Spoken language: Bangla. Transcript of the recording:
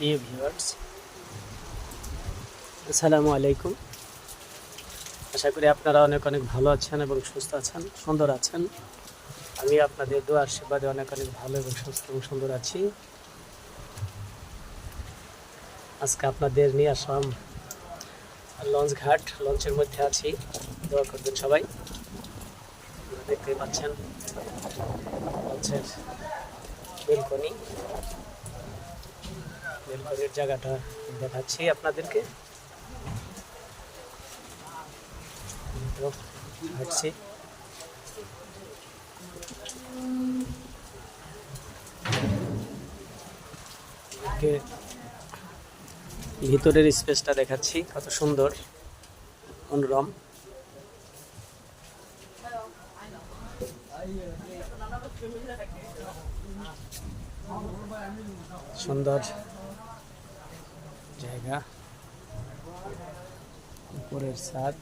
প্রিয় ভিউয়ার্স, আসসালামু আলাইকুম। আশা করি আপনারা অনেক অনেক ভালো আছেন এবং সুস্থ আছেন, সুন্দর আছেন। আমি আপনাদের দোয়া আশীর্বাদে অনেক অনেক ভালো এবং সুস্থ এবং সুন্দর আছি। আজকে আপনাদের নিয়ে আসলাম লঞ্চ ঘাট। লঞ্চের মধ্যে আছি, দোয়া করবেন সবাই। দেখতে পাচ্ছেন লঞ্চের বেলকনি, বেলকনির জায়গাটা দেখাচ্ছি আপনাদেরকে। হাঁটছি, ভিতরের স্পেসটা দেখাচ্ছি, কত সুন্দর মনোরম। সুন্দর জায়গা, উপরের ছাদ।